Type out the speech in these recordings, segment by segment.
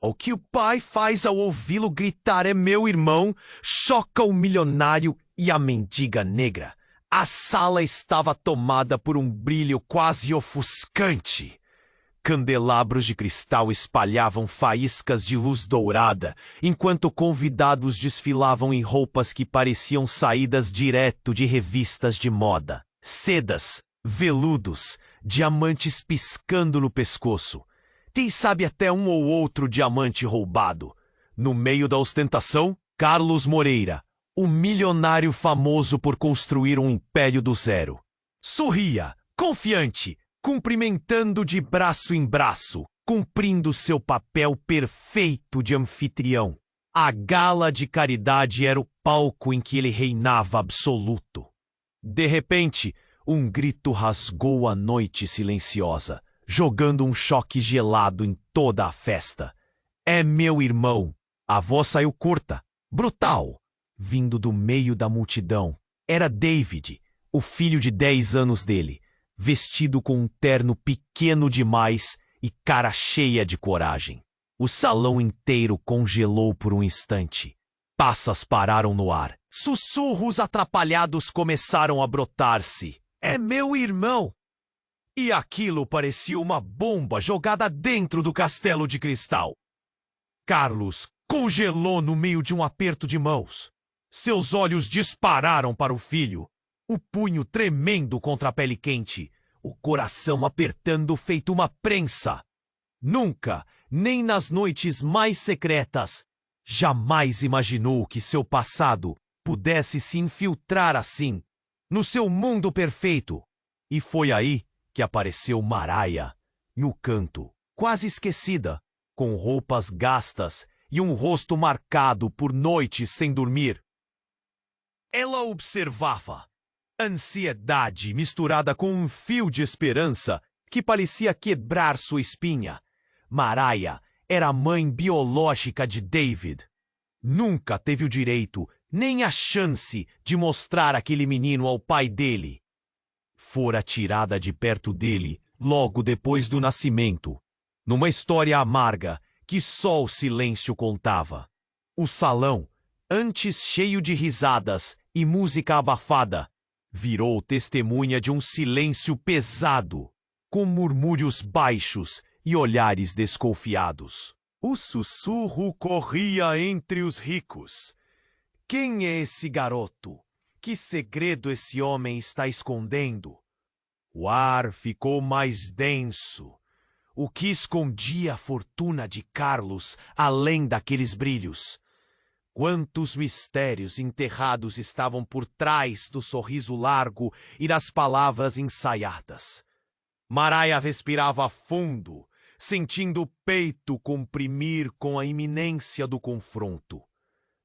O que o pai faz ao ouvi-lo gritar é meu irmão, choca o milionário e a mendiga negra. A sala estava tomada por um brilho quase ofuscante. Candelabros de cristal espalhavam faíscas de luz dourada, enquanto convidados desfilavam em roupas que pareciam saídas direto de revistas de moda. Sedas, veludos, diamantes piscando no pescoço. Quem sabe até um ou outro diamante roubado. No meio da ostentação, Carlos Moreira, o milionário famoso por construir um império do zero. Sorria, confiante, cumprimentando de braço em braço, cumprindo seu papel perfeito de anfitrião. A gala de caridade era o palco em que ele reinava absoluto. De repente, um grito rasgou a noite silenciosa, jogando um choque gelado em toda a festa. É meu irmão. A voz saiu curta, brutal, vindo do meio da multidão. Era David, o filho de 10 anos dele, vestido com um terno pequeno demais e cara cheia de coragem. O salão inteiro congelou por um instante. Passas pararam no ar. Sussurros atrapalhados começaram a brotar-se. É meu irmão! E aquilo parecia uma bomba jogada dentro do castelo de cristal. Carlos congelou no meio de um aperto de mãos. Seus olhos dispararam para o filho, o punho tremendo contra a pele quente, o coração apertando feito uma prensa. Nunca, nem nas noites mais secretas, jamais imaginou que seu passado pudesse se infiltrar assim, no seu mundo perfeito. E foi aí que apareceu Maraia, no canto, quase esquecida, com roupas gastas e um rosto marcado por noites sem dormir. Ela observava, ansiedade misturada com um fio de esperança que parecia quebrar sua espinha. Maraia era a mãe biológica de David. Nunca teve o direito, nem a chance de mostrar aquele menino ao pai dele. Fora tirada de perto dele logo depois do nascimento, numa história amarga que só o silêncio contava. O salão, antes cheio de risadas e música abafada, virou testemunha de um silêncio pesado, com murmúrios baixos e olhares desconfiados. O sussurro corria entre os ricos. Quem é esse garoto? Que segredo esse homem está escondendo? O ar ficou mais denso. O que escondia a fortuna de Carlos além daqueles brilhos? Quantos mistérios enterrados estavam por trás do sorriso largo e das palavras ensaiadas? Maraia respirava fundo, sentindo o peito comprimir com a iminência do confronto.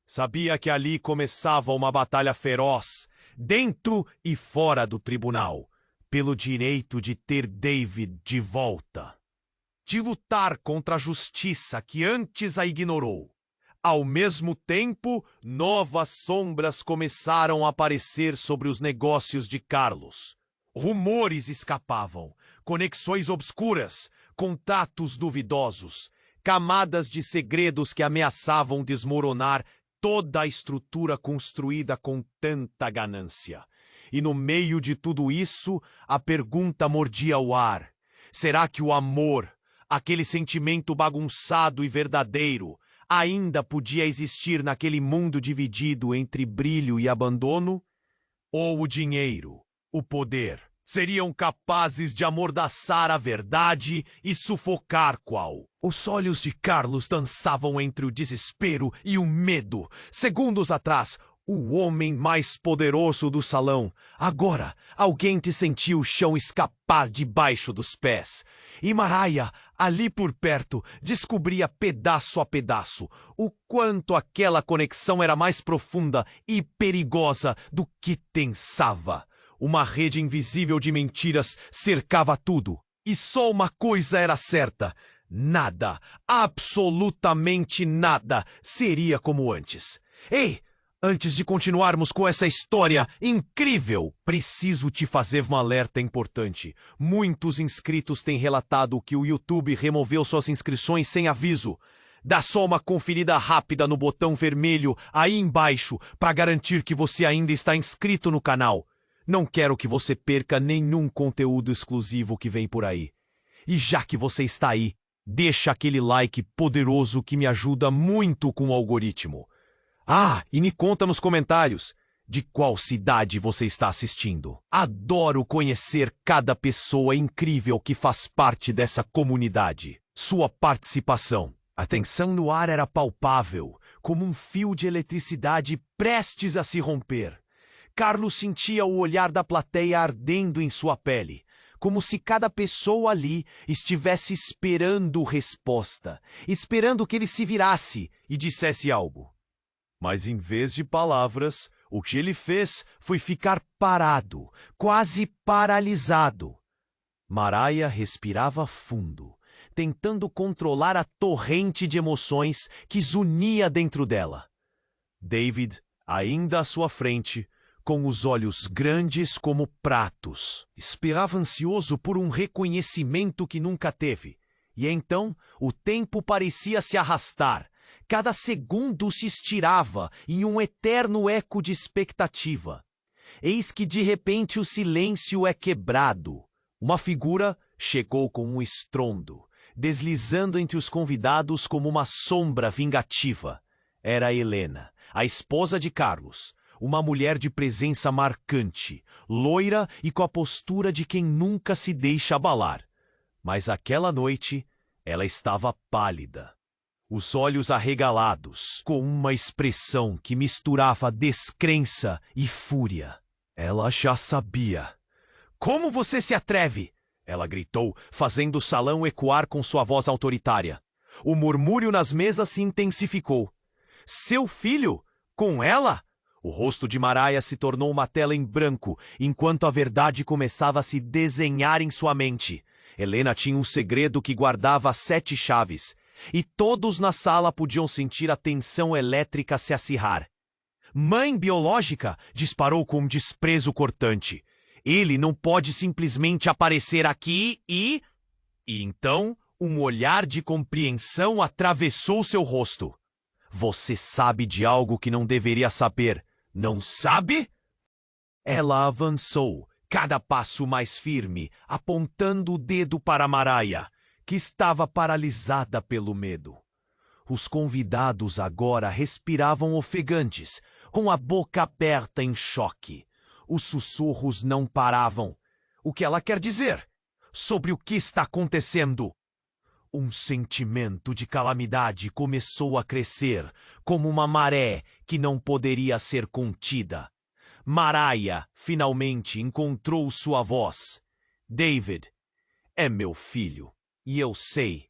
Sabia que ali começava uma batalha feroz, dentro e fora do tribunal, pelo direito de ter David de volta. De lutar contra a justiça que antes a ignorou. Ao mesmo tempo, novas sombras começaram a aparecer sobre os negócios de Carlos. Rumores escapavam, conexões obscuras, contatos duvidosos, camadas de segredos que ameaçavam desmoronar toda a estrutura construída com tanta ganância. E no meio de tudo isso, a pergunta mordia o ar. Será que o amor, aquele sentimento bagunçado e verdadeiro, ainda podia existir naquele mundo dividido entre brilho e abandono? Ou o dinheiro, o poder, seriam capazes de amordaçar a verdade e sufocar qual? Os olhos de Carlos dançavam entre o desespero e o medo. Segundos atrás, o homem mais poderoso do salão. Agora, alguém te sentiu o chão escapar debaixo dos pés. E Maraia, ali por perto, descobria pedaço a pedaço o quanto aquela conexão era mais profunda e perigosa do que pensava. Uma rede invisível de mentiras cercava tudo. E só uma coisa era certa. Nada, absolutamente nada, seria como antes. Ei! Antes de continuarmos com essa história incrível, preciso te fazer um alerta importante. Muitos inscritos têm relatado que o YouTube removeu suas inscrições sem aviso. Dá só uma conferida rápida no botão vermelho aí embaixo para garantir que você ainda está inscrito no canal. Não quero que você perca nenhum conteúdo exclusivo que vem por aí. E já que você está aí, deixa aquele like poderoso que me ajuda muito com o algoritmo. Ah, e me conta nos comentários de qual cidade você está assistindo. Adoro conhecer cada pessoa incrível que faz parte dessa comunidade. Sua participação. A tensão no ar era palpável, como um fio de eletricidade prestes a se romper. Carlos sentia o olhar da plateia ardendo em sua pele, como se cada pessoa ali estivesse esperando resposta, esperando que ele se virasse e dissesse algo. Mas em vez de palavras, o que ele fez foi ficar parado, quase paralisado. Mariah respirava fundo, tentando controlar a torrente de emoções que zunia dentro dela. David, ainda à sua frente, com os olhos grandes como pratos, esperava ansioso por um reconhecimento que nunca teve. E então o tempo parecia se arrastar. Cada segundo se estirava em um eterno eco de expectativa. Eis que de repente o silêncio é quebrado. Uma figura chegou com um estrondo, deslizando entre os convidados como uma sombra vingativa. Era Helena, a esposa de Carlos, uma mulher de presença marcante, loira e com a postura de quem nunca se deixa abalar. Mas aquela noite, ela estava pálida. Os olhos arregalados, com uma expressão que misturava descrença e fúria. Ela já sabia. Como você se atreve? Ela gritou, fazendo o salão ecoar com sua voz autoritária. O murmúrio nas mesas se intensificou. Seu filho? Com ela? O rosto de Mariah se tornou uma tela em branco, enquanto a verdade começava a se desenhar em sua mente. Helena tinha um segredo que guardava as 7 chaves, e todos na sala podiam sentir a tensão elétrica se acirrar. Mãe biológica, disparou com um desprezo cortante. Ele não pode simplesmente aparecer aqui e... E então, um olhar de compreensão atravessou seu rosto. Você sabe de algo que não deveria saber, não sabe? Ela avançou, cada passo mais firme, apontando o dedo para Mariah, que estava paralisada pelo medo. Os convidados agora respiravam ofegantes, com a boca aberta em choque. Os sussurros não paravam. O que ela quer dizer? Sobre o que está acontecendo? Um sentimento de calamidade começou a crescer, como uma maré que não poderia ser contida. Mariah finalmente encontrou sua voz. David, é meu filho, e eu sei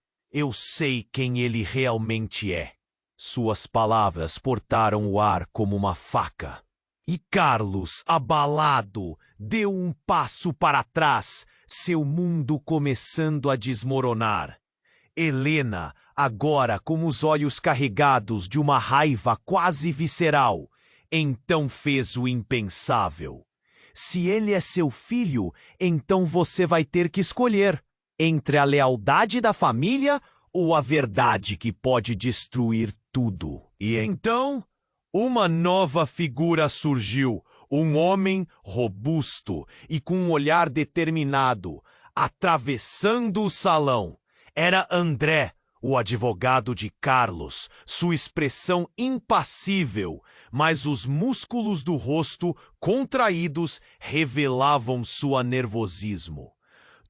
quem ele realmente é. Suas palavras cortaram o ar como uma faca. E Carlos, abalado, deu um passo para trás, seu mundo começando a desmoronar. Helena, agora com os olhos carregados de uma raiva quase visceral, então fez o impensável. Se ele é seu filho, então você vai ter que escolher entre a lealdade da família ou a verdade que pode destruir tudo. E então, uma nova figura surgiu, um homem robusto e com um olhar determinado, atravessando o salão. Era André, o advogado de Carlos, sua expressão impassível, mas os músculos do rosto contraídos revelavam sua nervosismo.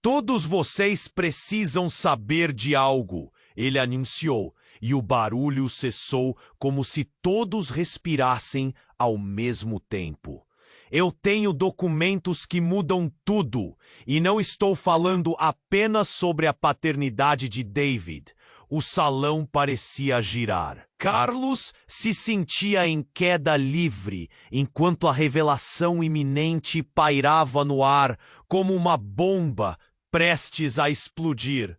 Todos vocês precisam saber de algo, ele anunciou, e o barulho cessou como se todos respirassem ao mesmo tempo. Eu tenho documentos que mudam tudo, e não estou falando apenas sobre a paternidade de David. O salão parecia girar. Carlos se sentia em queda livre, enquanto a revelação iminente pairava no ar como uma bomba prestes a explodir.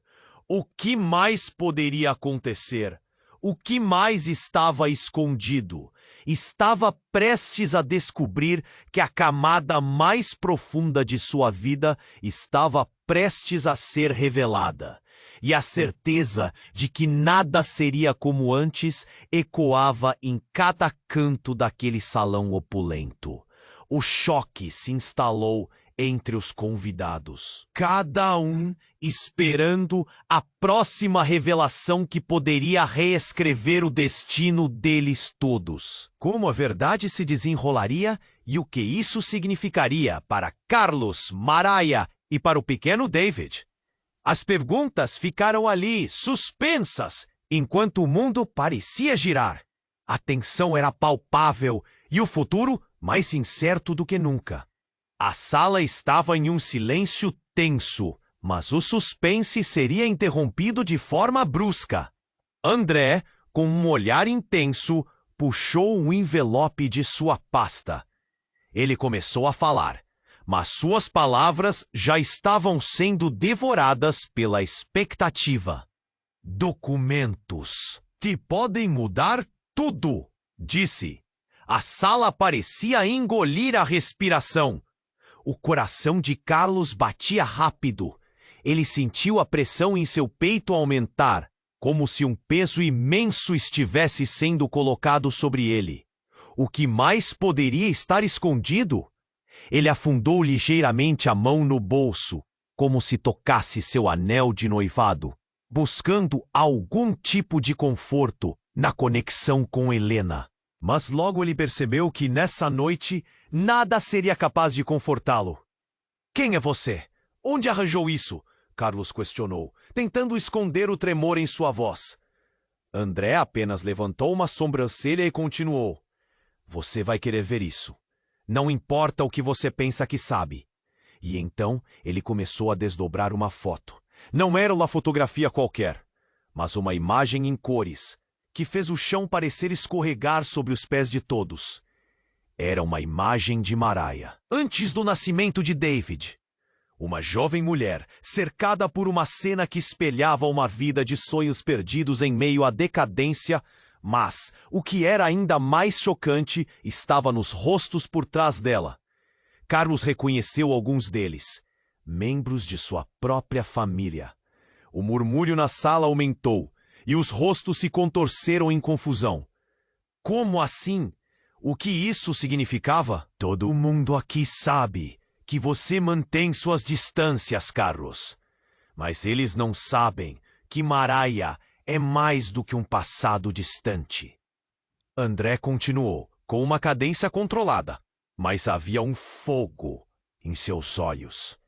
O que mais poderia acontecer? O que mais estava escondido? Estava prestes a descobrir que a camada mais profunda de sua vida estava prestes a ser revelada. e a certeza de que nada seria como antes ecoava em cada canto daquele salão opulento. O choque se instalou entre os convidados, cada um esperando a próxima revelação que poderia reescrever o destino deles todos. Como a verdade se desenrolaria e o que isso significaria para Carlos, Mariah e para o pequeno David. As perguntas ficaram ali, suspensas, enquanto o mundo parecia girar. A tensão era palpável e o futuro mais incerto do que nunca. A sala estava em um silêncio tenso, mas o suspense seria interrompido de forma brusca. André, com um olhar intenso, puxou um envelope de sua pasta. Ele começou a falar, mas suas palavras já estavam sendo devoradas pela expectativa. Documentos que podem mudar tudo, disse. A sala parecia engolir a respiração. O coração de Carlos batia rápido. Ele sentiu a pressão em seu peito aumentar, como se um peso imenso estivesse sendo colocado sobre ele. O que mais poderia estar escondido? Ele afundou ligeiramente a mão no bolso, como se tocasse seu anel de noivado, buscando algum tipo de conforto na conexão com Helena. Mas logo ele percebeu que nessa noite nada seria capaz de confortá-lo. Quem é você? Onde arranjou isso? Carlos questionou, tentando esconder o tremor em sua voz. André apenas levantou uma sobrancelha e continuou. Você vai querer ver isso. Não importa o que você pensa que sabe. E então ele começou a desdobrar uma foto. Não era uma fotografia qualquer, mas uma imagem em cores, que fez o chão parecer escorregar sobre os pés de todos. Era uma imagem de Mariah, antes do nascimento de David. Uma jovem mulher, cercada por uma cena que espelhava uma vida de sonhos perdidos em meio à decadência, mas o que era ainda mais chocante estava nos rostos por trás dela. Carlos reconheceu alguns deles, membros de sua própria família. O murmúrio na sala aumentou, e os rostos se contorceram em confusão. Como assim? O que isso significava? Todo mundo aqui sabe que você mantém suas distâncias, Carlos. Mas eles não sabem que Mariah é mais do que um passado distante. André continuou, com uma cadência controlada, mas havia um fogo em seus olhos.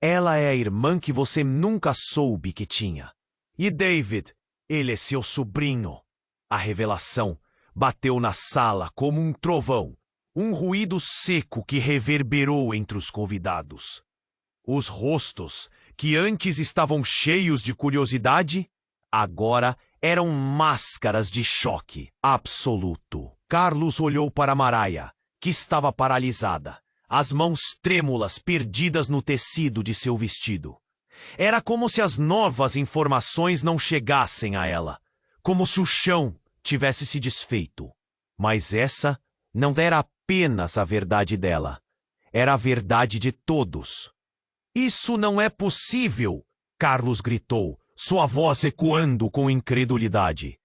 Ela é a irmã que você nunca soube que tinha. E David, ele é seu sobrinho. A revelação bateu na sala como um trovão, um ruído seco que reverberou entre os convidados. Os rostos, que antes estavam cheios de curiosidade, agora eram máscaras de choque absoluto. Carlos olhou para Mariah, que estava paralisada, as mãos trêmulas perdidas no tecido de seu vestido. Era como se as novas informações não chegassem a ela, como se o chão tivesse se desfeito. Mas essa não era apenas a verdade dela, era a verdade de todos. Isso não é possível, Carlos gritou, sua voz ecoando com incredulidade.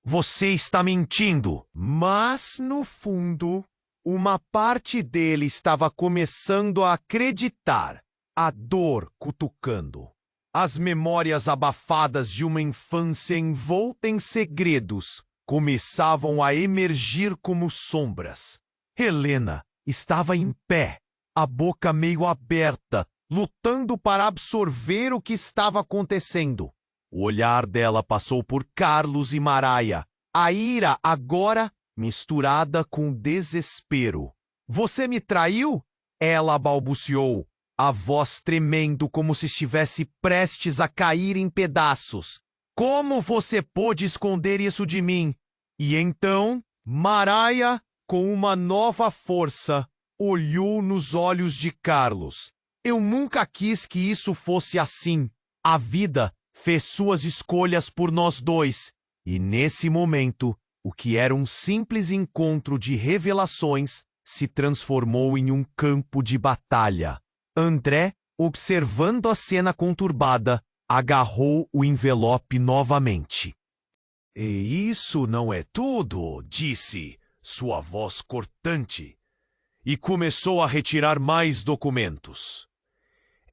Você está mentindo. Mas, no fundo, uma parte dele estava começando a acreditar, a dor cutucando. As memórias abafadas de uma infância envolta em segredos começavam a emergir como sombras. Helena estava em pé, a boca meio aberta, lutando para absorver o que estava acontecendo. O olhar dela passou por Carlos e Mariah, a ira agora misturada com desespero. Você me traiu? Ela balbuciou, a voz tremendo como se estivesse prestes a cair em pedaços. Como você pôde esconder isso de mim? E então, Mariah, com uma nova força, olhou nos olhos de Carlos. Eu nunca quis que isso fosse assim. A vida fez suas escolhas por nós dois. E nesse momento, o que era um simples encontro de revelações se transformou em um campo de batalha. André, observando a cena conturbada, agarrou o envelope novamente. E isso não é tudo, disse sua voz cortante, e começou a retirar mais documentos.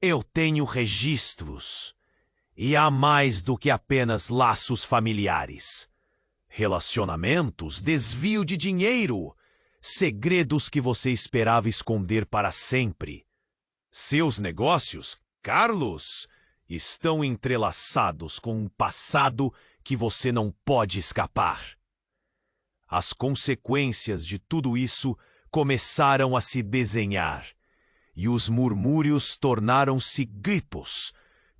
Eu tenho registros, e há mais do que apenas laços familiares. Relacionamentos, desvio de dinheiro, segredos que você esperava esconder para sempre. Seus negócios, Carlos, estão entrelaçados com um passado que você não pode escapar. As consequências de tudo isso começaram a se desenhar, e os murmúrios tornaram-se gritos,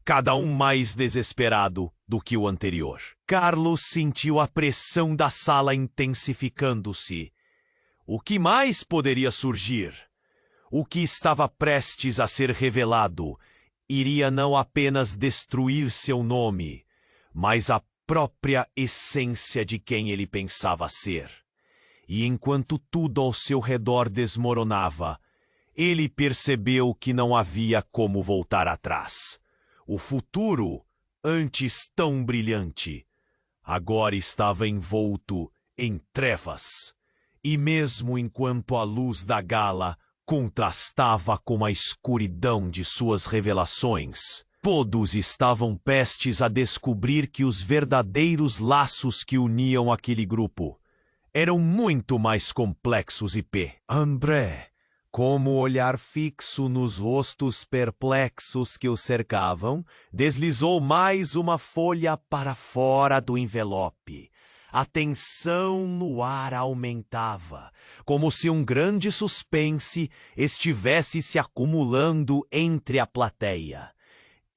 cada um mais desesperado do que o anterior. Carlos sentiu a pressão da sala intensificando-se. O que mais poderia surgir? O que estava prestes a ser revelado iria não apenas destruir seu nome, mas a própria essência de quem ele pensava ser. E enquanto tudo ao seu redor desmoronava, ele percebeu que não havia como voltar atrás. O futuro, antes tão brilhante, agora estava envolto em trevas. E mesmo enquanto a luz da gala contrastava com a escuridão de suas revelações, todos estavam prestes a descobrir que os verdadeiros laços que uniam aquele grupo eram muito mais complexos e André, como o olhar fixo nos rostos perplexos que o cercavam, deslizou mais uma folha para fora do envelope. A tensão no ar aumentava, como se um grande suspense estivesse se acumulando entre a plateia.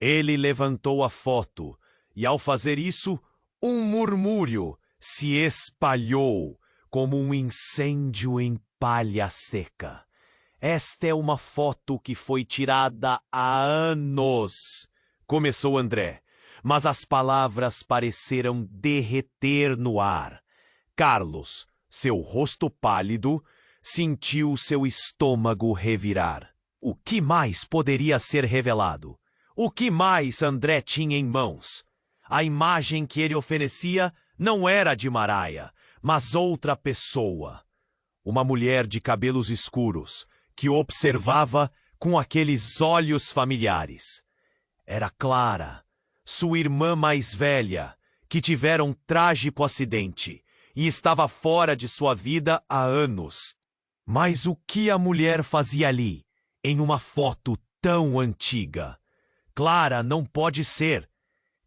Ele levantou a foto e, ao fazer isso, um murmúrio se espalhou como um incêndio em palha seca. Esta é uma foto que foi tirada há anos, começou André, mas as palavras pareceram derreter no ar. Carlos, seu rosto pálido, sentiu seu estômago revirar. O que mais poderia ser revelado? O que mais André tinha em mãos? A imagem que ele oferecia não era de Mariah, mas outra pessoa. Uma mulher de cabelos escuros, que observava com aqueles olhos familiares. Era Clara, sua irmã mais velha, que tivera um trágico acidente e estava fora de sua vida há anos. Mas o que a mulher fazia ali, em uma foto tão antiga? Clara não pode ser,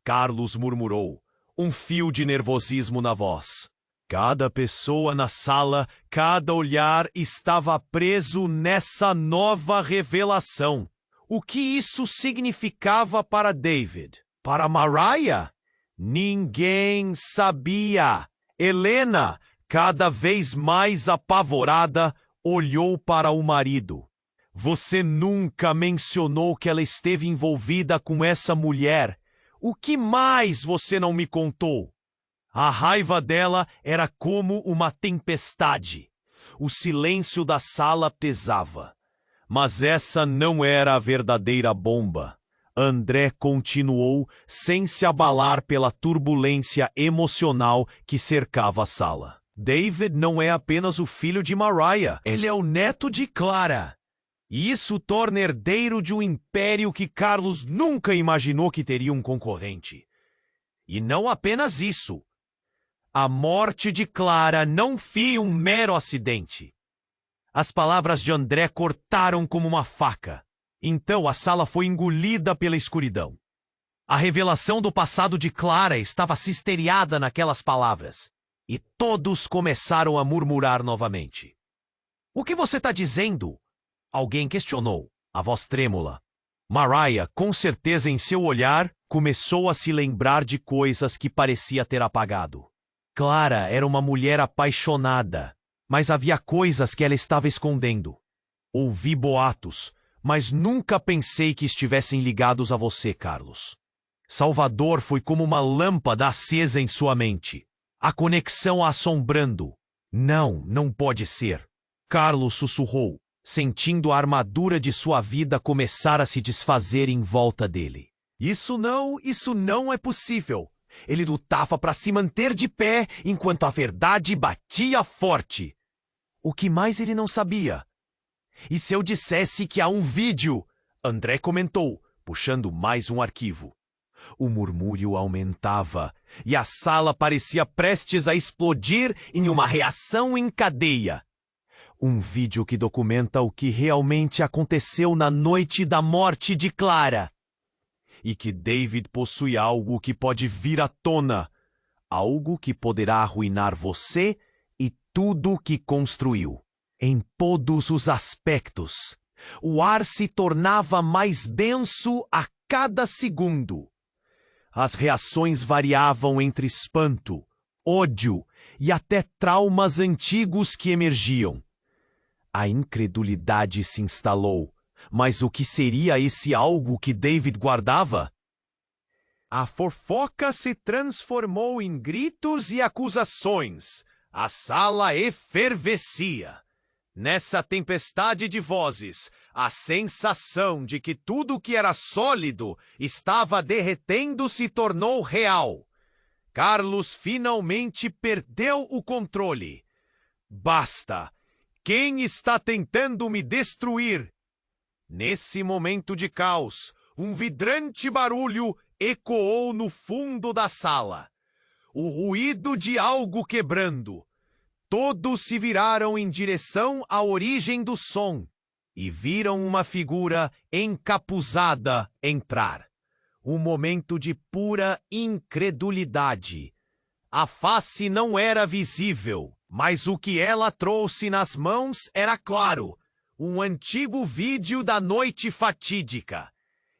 Carlos murmurou, um fio de nervosismo na voz. Cada pessoa na sala, cada olhar estava preso nessa nova revelação. O que isso significava para David? Para Mariah? Ninguém sabia. Helena, cada vez mais apavorada, olhou para o marido. Você nunca mencionou que ela esteve envolvida com essa mulher. O que mais você não me contou? A raiva dela era como uma tempestade. O silêncio da sala pesava. Mas essa não era a verdadeira bomba. André continuou sem se abalar pela turbulência emocional que cercava a sala. David não é apenas o filho de Mariah. Ele é o neto de Clara. E isso torna herdeiro de um império que Carlos nunca imaginou que teria um concorrente. E não apenas isso. A morte de Clara não foi um mero acidente. As palavras de André cortaram como uma faca. Então a sala foi engolida pela escuridão. A revelação do passado de Clara estava cisteriada naquelas palavras. E todos começaram a murmurar novamente. O que você está dizendo? Alguém questionou, a voz trêmula. Mariah, com certeza em seu olhar, começou a se lembrar de coisas que parecia ter apagado. Clara era uma mulher apaixonada, mas havia coisas que ela estava escondendo. Ouvi boatos, mas nunca pensei que estivessem ligados a você, Carlos. Salvador foi como uma lâmpada acesa em sua mente. A conexão a assombrando. Não pode ser. Carlos sussurrou, sentindo a armadura de sua vida começar a se desfazer em volta dele. Isso não é possível. Ele lutava para se manter de pé enquanto a verdade batia forte. O que mais ele não sabia? E se eu dissesse que há um vídeo? André comentou, puxando mais um arquivo. O murmúrio aumentava e a sala parecia prestes a explodir em uma reação em cadeia. Um vídeo que documenta o que realmente aconteceu na noite da morte de Clara. E que David possui algo que pode vir à tona. Algo que poderá arruinar você e tudo que construiu. Em todos os aspectos. O ar se tornava mais denso a cada segundo. As reações variavam entre espanto, ódio e até traumas antigos que emergiam. A incredulidade se instalou. Mas o que seria esse algo que David guardava? A fofoca se transformou em gritos e acusações. A sala efervescia. Nessa tempestade de vozes, a sensação de que tudo que era sólido estava derretendo se tornou real. Carlos finalmente perdeu o controle. Basta! Quem está tentando me destruir? Nesse momento de caos, um vidrante barulho ecoou no fundo da sala. O ruído de algo quebrando. Todos se viraram em direção à origem do som e viram uma figura encapuzada entrar. Um momento de pura incredulidade. A face não era visível, mas o que ela trouxe nas mãos era claro. Um antigo vídeo da noite fatídica.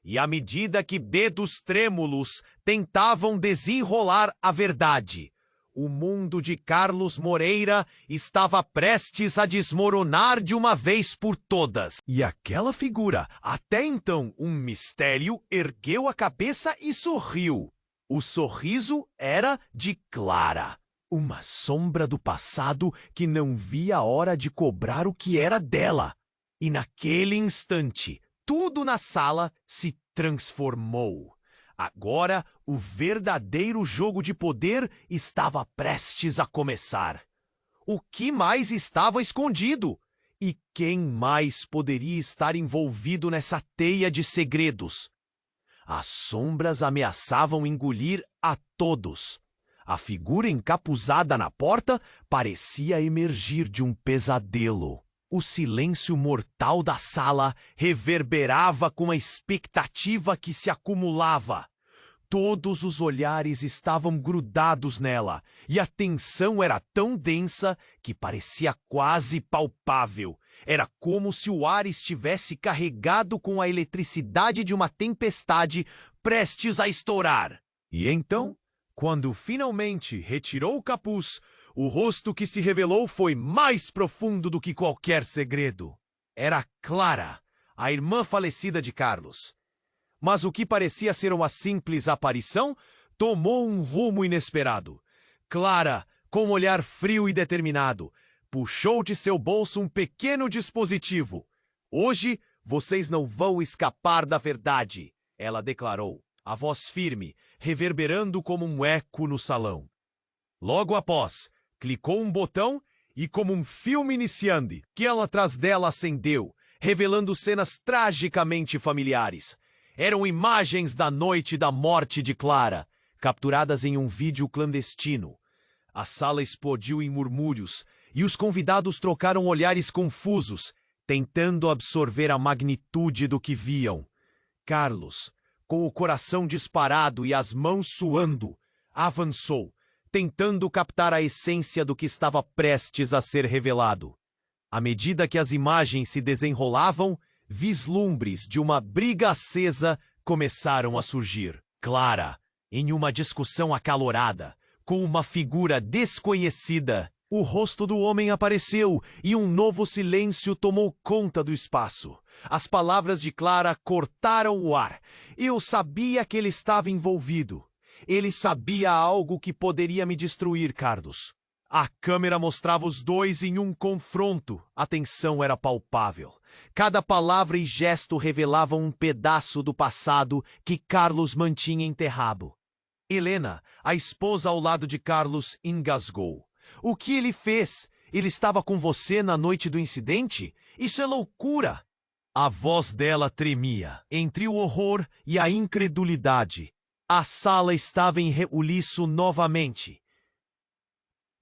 E à medida que dedos trêmulos tentavam desenrolar a verdade, o mundo de Carlos Moreira estava prestes a desmoronar de uma vez por todas. E aquela figura, até então um mistério, ergueu a cabeça e sorriu. O sorriso era de Clara, uma sombra do passado que não via a hora de cobrar o que era dela. E naquele instante, tudo na sala se transformou. Agora, o verdadeiro jogo de poder estava prestes a começar. O que mais estava escondido? E quem mais poderia estar envolvido nessa teia de segredos? As sombras ameaçavam engolir a todos. A figura encapuzada na porta parecia emergir de um pesadelo. O silêncio mortal da sala reverberava com a expectativa que se acumulava. Todos os olhares estavam grudados nela, e a tensão era tão densa que parecia quase palpável. Era como se o ar estivesse carregado com a eletricidade de uma tempestade prestes a estourar. E então, quando finalmente retirou o capuz, o rosto que se revelou foi mais profundo do que qualquer segredo. Era Clara, a irmã falecida de Carlos. Mas o que parecia ser uma simples aparição tomou um rumo inesperado. Clara, com um olhar frio e determinado, puxou de seu bolso um pequeno dispositivo. Hoje, vocês não vão escapar da verdade, ela declarou, a voz firme, reverberando como um eco no salão. Logo após, clicou um botão e, como um filme iniciante, que ela atrás dela acendeu, revelando cenas tragicamente familiares. Eram imagens da noite da morte de Clara, capturadas em um vídeo clandestino. A sala explodiu em murmúrios e os convidados trocaram olhares confusos, tentando absorver a magnitude do que viam. Carlos, com o coração disparado e as mãos suando, avançou, tentando captar a essência do que estava prestes a ser revelado. À medida que as imagens se desenrolavam, vislumbres de uma briga acesa começaram a surgir. Clara, em uma discussão acalorada, com uma figura desconhecida, o rosto do homem apareceu e um novo silêncio tomou conta do espaço. As palavras de Clara cortaram o ar. Eu sabia que ele estava envolvido. Ele sabia algo que poderia me destruir, Carlos. A câmera mostrava os dois em um confronto. A tensão era palpável. Cada palavra e gesto revelavam um pedaço do passado que Carlos mantinha enterrado. Helena, a esposa ao lado de Carlos, engasgou. O que ele fez? Ele estava com você na noite do incidente? Isso é loucura! A voz dela tremia, entre o horror e a incredulidade. A sala estava em rebuliço novamente,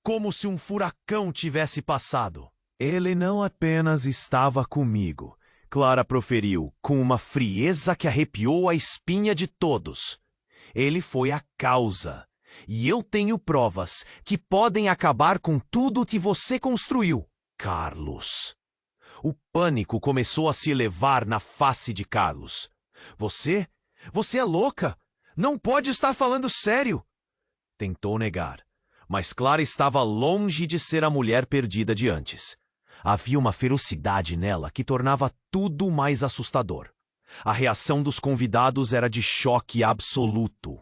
como se um furacão tivesse passado. Ele não apenas estava comigo, Clara proferiu, com uma frieza que arrepiou a espinha de todos. Ele foi a causa. E eu tenho provas que podem acabar com tudo que você construiu, Carlos. O pânico começou a se elevar na face de Carlos. Você é louca! Não pode estar falando sério! Tentou negar, mas Clara estava longe de ser a mulher perdida de antes. Havia uma ferocidade nela que tornava tudo mais assustador. A reação dos convidados era de choque absoluto.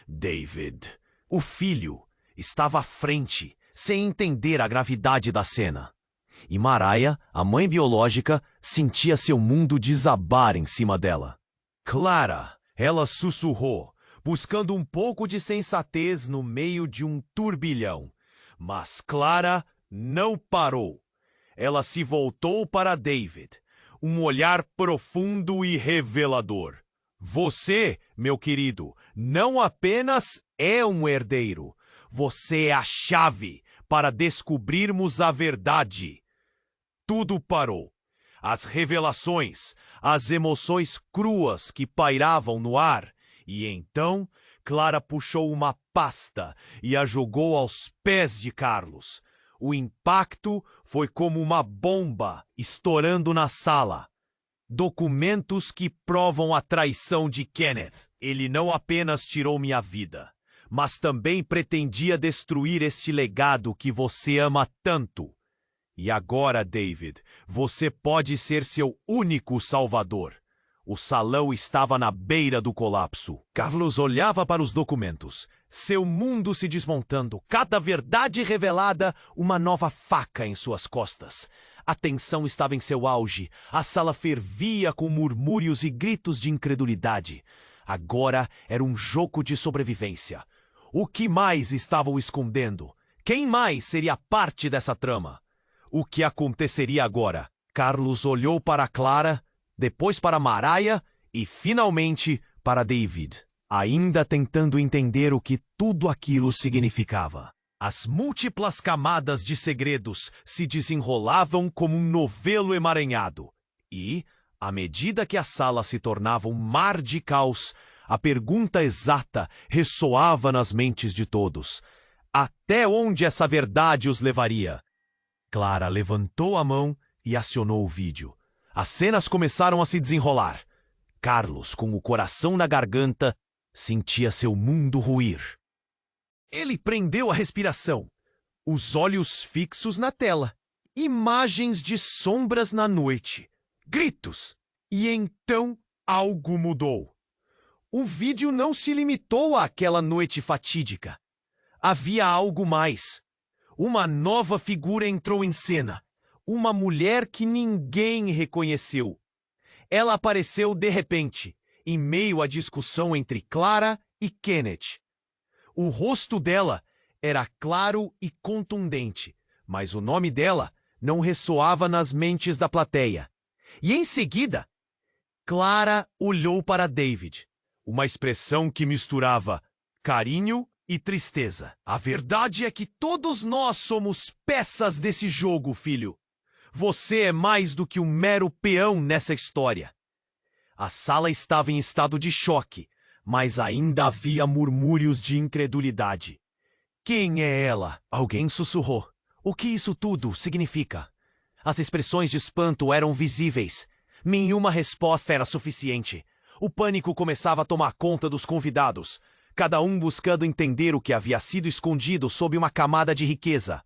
David, o filho, estava à frente, sem entender a gravidade da cena. E Mariah, a mãe biológica, sentia seu mundo desabar em cima dela. Clara, ela sussurrou, buscando um pouco de sensatez no meio de um turbilhão. Mas Clara não parou. Ela se voltou para David, um olhar profundo e revelador. Você, meu querido, não apenas é um herdeiro. Você é a chave para descobrirmos a verdade. Tudo parou. As revelações, as emoções cruas que pairavam no ar. E então, Clara puxou uma pasta e a jogou aos pés de Carlos. O impacto foi como uma bomba estourando na sala. Documentos que provam a traição de Kenneth. Ele não apenas tirou minha vida, mas também pretendia destruir este legado que você ama tanto. E agora, David, você pode ser seu único salvador. O salão estava na beira do colapso. Carlos olhava para os documentos, seu mundo se desmontando, cada verdade revelada, uma nova faca em suas costas. A tensão estava em seu auge, a sala fervia com murmúrios e gritos de incredulidade. Agora era um jogo de sobrevivência. O que mais estavam escondendo? Quem mais seria parte dessa trama? O que aconteceria agora? Carlos olhou para Clara, depois para Mariah e, finalmente, para David, ainda tentando entender o que tudo aquilo significava. As múltiplas camadas de segredos se desenrolavam como um novelo emaranhado. E, à medida que a sala se tornava um mar de caos, a pergunta exata ressoava nas mentes de todos. Até onde essa verdade os levaria? Clara levantou a mão e acionou o vídeo. As cenas começaram a se desenrolar. Carlos, com o coração na garganta, sentia seu mundo ruir. Ele prendeu a respiração, os olhos fixos na tela, imagens de sombras na noite, gritos. E então algo mudou. O vídeo não se limitou àquela noite fatídica. Havia algo mais. Uma nova figura entrou em cena. Uma mulher que ninguém reconheceu. Ela apareceu de repente, em meio à discussão entre Clara e Kenneth. O rosto dela era claro e contundente, mas o nome dela não ressoava nas mentes da plateia. E em seguida, Clara olhou para David, uma expressão que misturava carinho e tristeza. A verdade é que todos nós somos peças desse jogo, filho. Você é mais do que um mero peão nessa história. A sala estava em estado de choque, mas ainda havia murmúrios de incredulidade. Quem é ela? Alguém sussurrou. O que isso tudo significa? As expressões de espanto eram visíveis. Nenhuma resposta era suficiente. O pânico começava a tomar conta dos convidados, cada um buscando entender o que havia sido escondido sob uma camada de riqueza.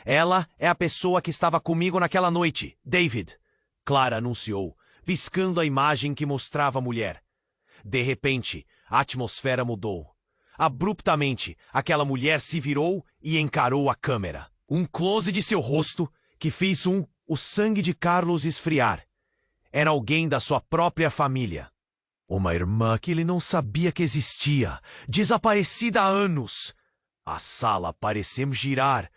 Ela é a pessoa que estava comigo naquela noite, David, Clara anunciou, piscando a imagem que mostrava a mulher. De repente, a atmosfera mudou. Abruptamente, aquela mulher se virou e encarou a câmera. Um close de seu rosto que fez o sangue de Carlos esfriar. Era alguém da sua própria família. Uma irmã que ele não sabia que existia, desaparecida há anos. A sala pareceu girar.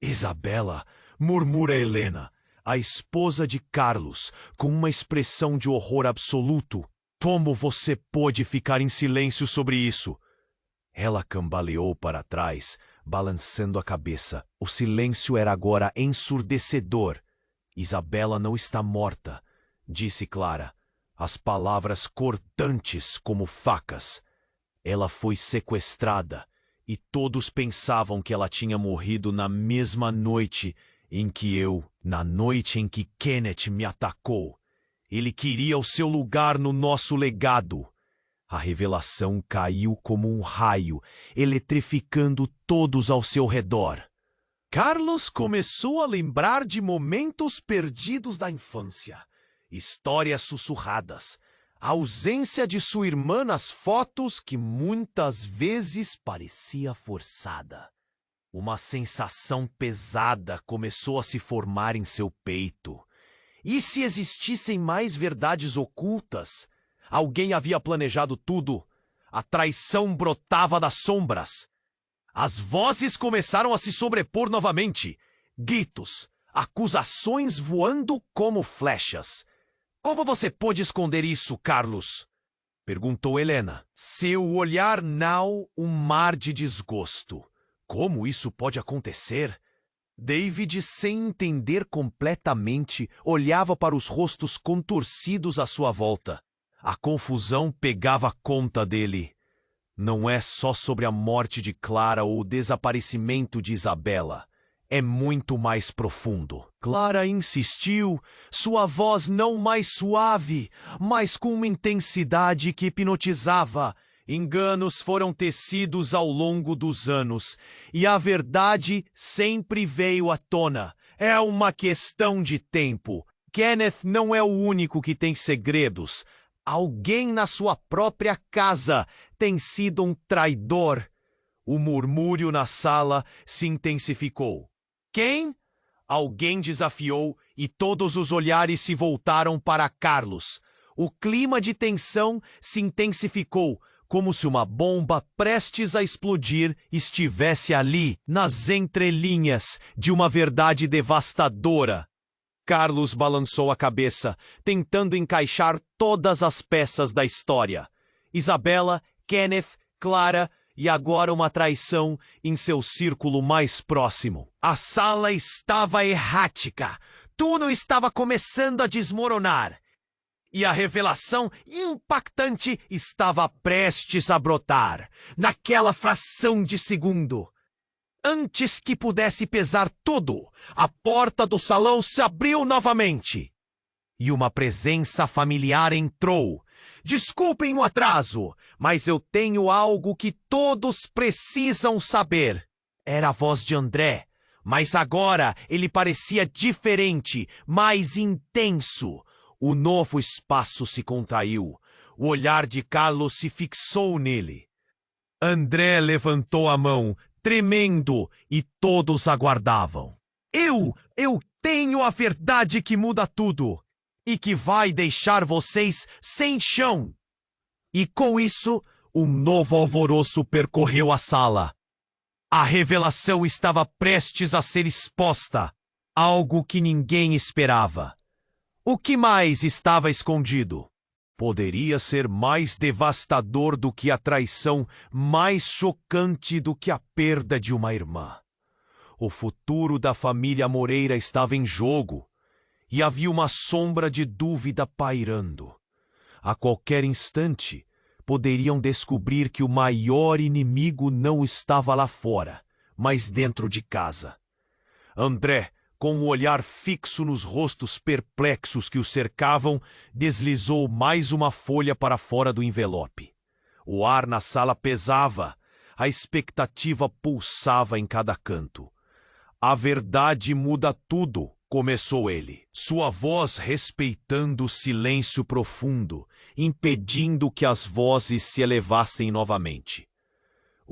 Isabela, murmura Helena, a esposa de Carlos, com uma expressão de horror absoluto. Como você pôde ficar em silêncio sobre isso? Ela cambaleou para trás, balançando a cabeça. O silêncio era agora ensurdecedor. Isabela não está morta, disse Clara, as palavras cortantes como facas. Ela foi sequestrada, e todos pensavam que ela tinha morrido na mesma noite na noite em que Kenneth me atacou. Ele queria o seu lugar no nosso legado. A revelação caiu como um raio, eletrificando todos ao seu redor. Carlos começou a lembrar de momentos perdidos da infância, histórias sussurradas, a ausência de sua irmã nas fotos que muitas vezes parecia forçada. Uma sensação pesada começou a se formar em seu peito. E se existissem mais verdades ocultas? Alguém havia planejado tudo. A traição brotava das sombras. As vozes começaram a se sobrepor novamente. Gritos, acusações voando como flechas. Como você pôde esconder isso, Carlos? Perguntou Helena. Seu olhar nau um mar de desgosto. Como isso pode acontecer? David, sem entender completamente, olhava para os rostos contorcidos à sua volta. A confusão pegava conta dele. Não é só sobre a morte de Clara ou o desaparecimento de Isabela. É muito mais profundo. Clara insistiu, sua voz não mais suave, mas com uma intensidade que hipnotizava. Enganos foram tecidos ao longo dos anos, e a verdade sempre veio à tona. É uma questão de tempo. Kenneth não é o único que tem segredos. Alguém na sua própria casa tem sido um traidor. O murmúrio na sala se intensificou. Quem? Alguém desafiou e todos os olhares se voltaram para Carlos. O clima de tensão se intensificou, como se uma bomba prestes a explodir estivesse ali, nas entrelinhas de uma verdade devastadora. Carlos balançou a cabeça, tentando encaixar todas as peças da história. Isabela, Kenneth, Clara e agora uma traição em seu círculo mais próximo. A sala estava errática. Tudo estava começando a desmoronar. E a revelação impactante estava prestes a brotar, naquela fração de segundo. Antes que pudesse pesar tudo, a porta do salão se abriu novamente. E uma presença familiar entrou. Desculpem o atraso, mas eu tenho algo que todos precisam saber. Era a voz de André, mas agora ele parecia diferente, mais intenso. O novo espaço se contraiu. O olhar de Carlos se fixou nele. André levantou a mão, tremendo, e todos aguardavam. Eu tenho a verdade que muda tudo, e que vai deixar vocês sem chão. E com isso, um novo alvoroço percorreu a sala. A revelação estava prestes a ser exposta, algo que ninguém esperava. O que mais estava escondido? Poderia ser mais devastador do que a traição, mais chocante do que a perda de uma irmã. O futuro da família Moreira estava em jogo, e havia uma sombra de dúvida pairando. A qualquer instante, poderiam descobrir que o maior inimigo não estava lá fora, mas dentro de casa. André, com o olhar fixo nos rostos perplexos que o cercavam, deslizou mais uma folha para fora do envelope. O ar na sala pesava, a expectativa pulsava em cada canto. A verdade muda tudo, começou ele, sua voz respeitando o silêncio profundo, impedindo que as vozes se elevassem novamente.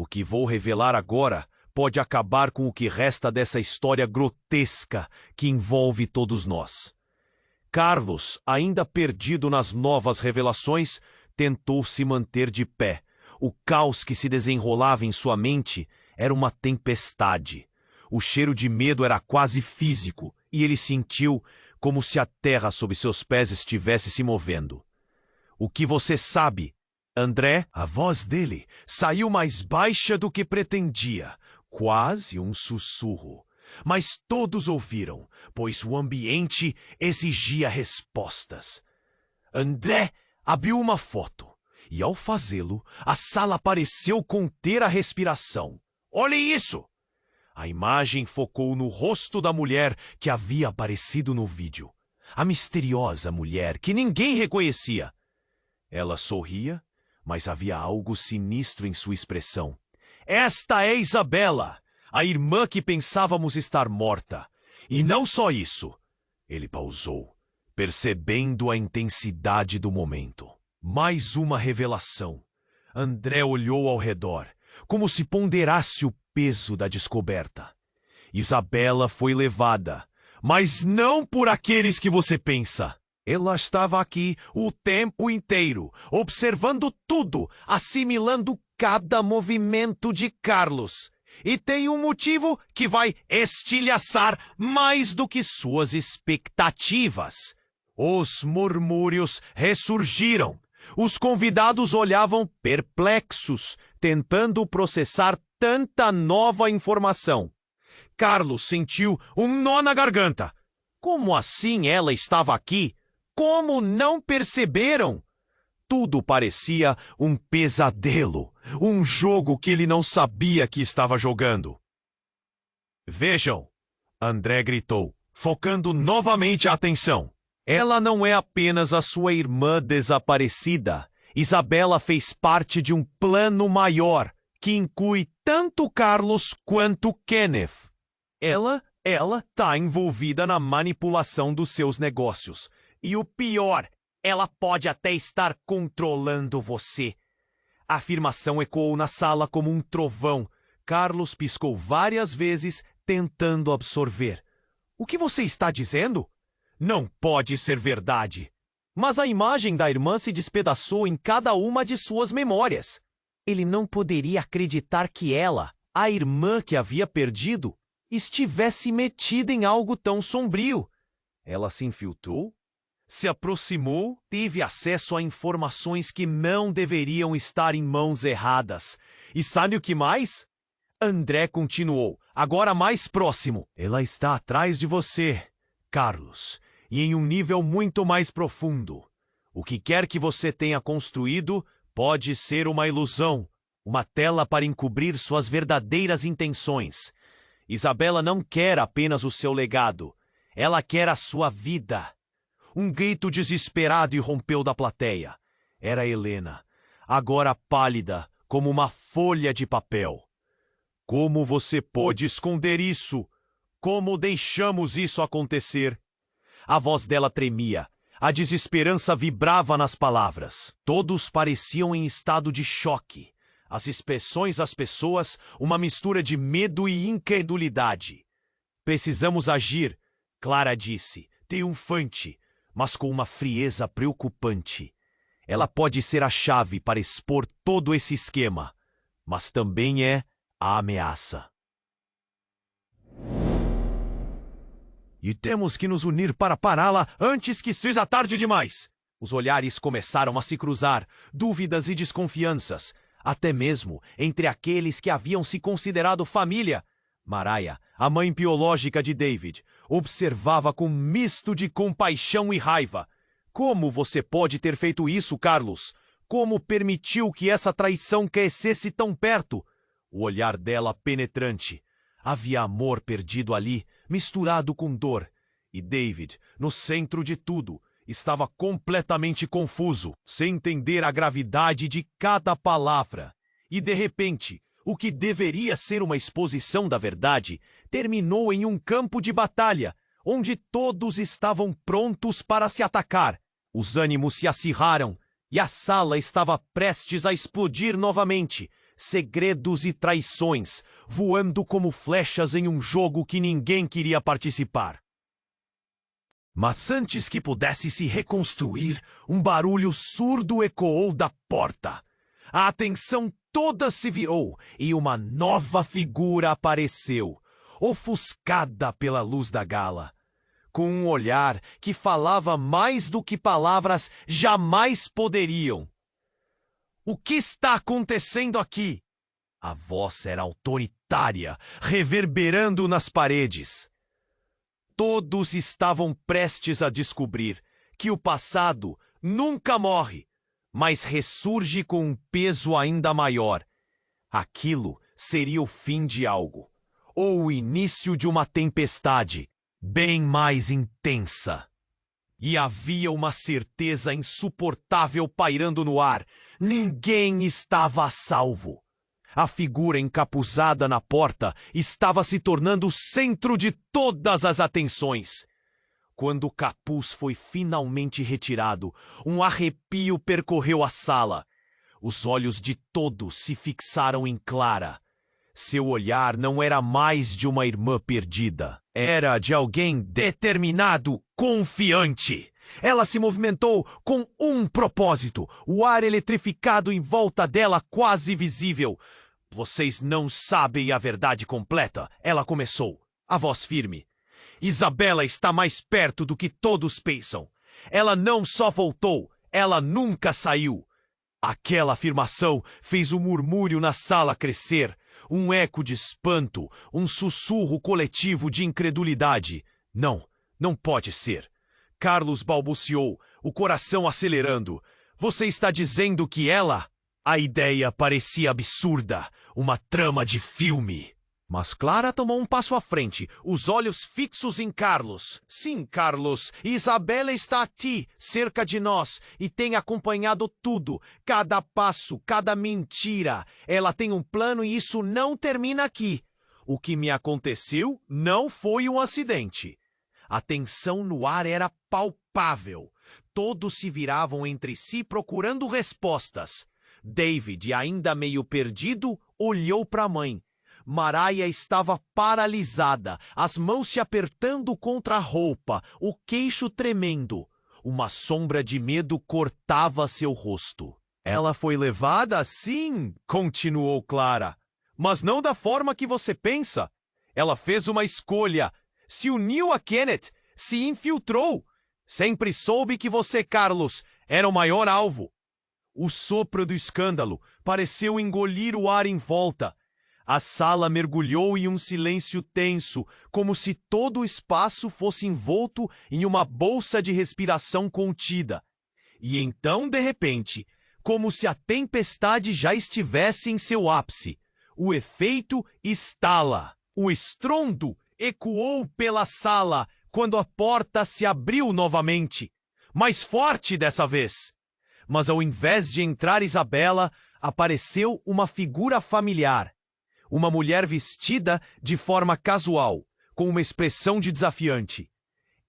O que vou revelar agora pode acabar com o que resta dessa história grotesca que envolve todos nós. Carlos, ainda perdido nas novas revelações, tentou se manter de pé. O caos que se desenrolava em sua mente era uma tempestade. O cheiro de medo era quase físico e ele sentiu como se a terra sob seus pés estivesse se movendo. O que você sabe, André? A voz dele saiu mais baixa do que pretendia, quase um sussurro. Mas todos ouviram, pois o ambiente exigia respostas. André abriu uma foto, e ao fazê-lo, a sala pareceu conter a respiração. Olhe isso! A imagem focou no rosto da mulher que havia aparecido no vídeo. A misteriosa mulher que ninguém reconhecia. Ela sorria, mas havia algo sinistro em sua expressão. Esta é Isabela, a irmã que pensávamos estar morta. E não só isso. Ele pausou, percebendo a intensidade do momento. Mais uma revelação. André olhou ao redor, como se ponderasse o peso da descoberta. Isabela foi levada, mas não por aqueles que você pensa. Ela estava aqui o tempo inteiro, observando tudo, assimilando cada movimento de Carlos. E tem um motivo que vai estilhaçar mais do que suas expectativas. Os murmúrios ressurgiram. Os convidados olhavam perplexos, tentando processar tanta nova informação. Carlos sentiu um nó na garganta. Como assim ela estava aqui? Como não perceberam? Tudo parecia um pesadelo, um jogo que ele não sabia que estava jogando. Vejam, André gritou, focando novamente a atenção. Ela não é apenas a sua irmã desaparecida. Isabela fez parte de um plano maior, que inclui tanto Carlos quanto Kenneth. Ela tá envolvida na manipulação dos seus negócios. E o pior, ela pode até estar controlando você. A afirmação ecoou na sala como um trovão. Carlos piscou várias vezes, tentando absorver. O que você está dizendo? Não pode ser verdade. Mas a imagem da irmã se despedaçou em cada uma de suas memórias. Ele não poderia acreditar que ela, a irmã que havia perdido, estivesse metida em algo tão sombrio. Ela se infiltrou, se aproximou, teve acesso a informações que não deveriam estar em mãos erradas. E sabe o que mais? André continuou, agora mais próximo. Ela está atrás de você, Carlos, e em um nível muito mais profundo. O que quer que você tenha construído pode ser uma ilusão, uma tela para encobrir suas verdadeiras intenções. Isabela não quer apenas o seu legado, ela quer a sua vida. Um grito desesperado irrompeu da plateia. Era Helena, agora pálida como uma folha de papel. Como você pôde esconder isso? Como deixamos isso acontecer? A voz dela tremia. A desesperança vibrava nas palavras. Todos pareciam em estado de choque. As expressões das pessoas, uma mistura de medo e incredulidade. Precisamos agir, Clara disse, triunfante, mas com uma frieza preocupante. Ela pode ser a chave para expor todo esse esquema, mas também é a ameaça. E temos que nos unir para pará-la antes que seja tarde demais. Os olhares começaram a se cruzar, dúvidas e desconfianças, até mesmo entre aqueles que haviam se considerado família. Mariah, a mãe biológica de David, observava com um misto de compaixão e raiva. Como você pode ter feito isso, Carlos? Como permitiu que essa traição crescesse tão perto? O olhar dela penetrante. Havia amor perdido ali, misturado com dor. E David, no centro de tudo, estava completamente confuso, sem entender a gravidade de cada palavra. E de repente, o que deveria ser uma exposição da verdade, terminou em um campo de batalha, onde todos estavam prontos para se atacar. Os ânimos se acirraram, e a sala estava prestes a explodir novamente, segredos e traições, voando como flechas em um jogo que ninguém queria participar. Mas antes que pudesse se reconstruir, um barulho surdo ecoou da porta. A atenção toda se virou e uma nova figura apareceu, ofuscada pela luz da gala, com um olhar que falava mais do que palavras jamais poderiam. O que está acontecendo aqui? A voz era autoritária, reverberando nas paredes. Todos estavam prestes a descobrir que o passado nunca morre, mas ressurge com um peso ainda maior. Aquilo seria o fim de algo, ou o início de uma tempestade bem mais intensa. E havia uma certeza insuportável pairando no ar. Ninguém estava a salvo. A figura encapuzada na porta estava se tornando o centro de todas as atenções. Quando o capuz foi finalmente retirado, um arrepio percorreu a sala. Os olhos de todos se fixaram em Clara. Seu olhar não era mais de uma irmã perdida. Era de alguém determinado, confiante. Ela se movimentou com um propósito, o ar eletrificado em volta dela quase visível. Vocês não sabem a verdade completa, ela começou, a voz firme. Isabela está mais perto do que todos pensam. Ela não só voltou, ela nunca saiu. Aquela afirmação fez o murmúrio na sala crescer, um eco de espanto, um sussurro coletivo de incredulidade. Não pode ser. Carlos balbuciou, o coração acelerando. Você está dizendo que ela... A ideia parecia absurda, uma trama de filme. Mas Clara tomou um passo à frente, os olhos fixos em Carlos. Sim, Carlos, Isabela está aqui, cerca de nós, e tem acompanhado tudo, cada passo, cada mentira. Ela tem um plano e isso não termina aqui. O que me aconteceu não foi um acidente. A tensão no ar era palpável. Todos se viravam entre si procurando respostas. David, ainda meio perdido, olhou para a mãe. Mariah estava paralisada, as mãos se apertando contra a roupa, o queixo tremendo. Uma sombra de medo cortava seu rosto. Ela foi levada, sim, continuou Clara. Mas não da forma que você pensa. Ela fez uma escolha. Se uniu a Kenneth, se infiltrou. Sempre soube que você, Carlos, era o maior alvo. O sopro do escândalo pareceu engolir o ar em volta. A sala mergulhou em um silêncio tenso, como se todo o espaço fosse envolto em uma bolsa de respiração contida. E então, de repente, como se a tempestade já estivesse em seu ápice, o efeito estala. O estrondo ecoou pela sala quando a porta se abriu novamente, mais forte dessa vez. Mas ao invés de entrar Isabela, apareceu uma figura familiar. Uma mulher vestida de forma casual, com uma expressão de desafiante.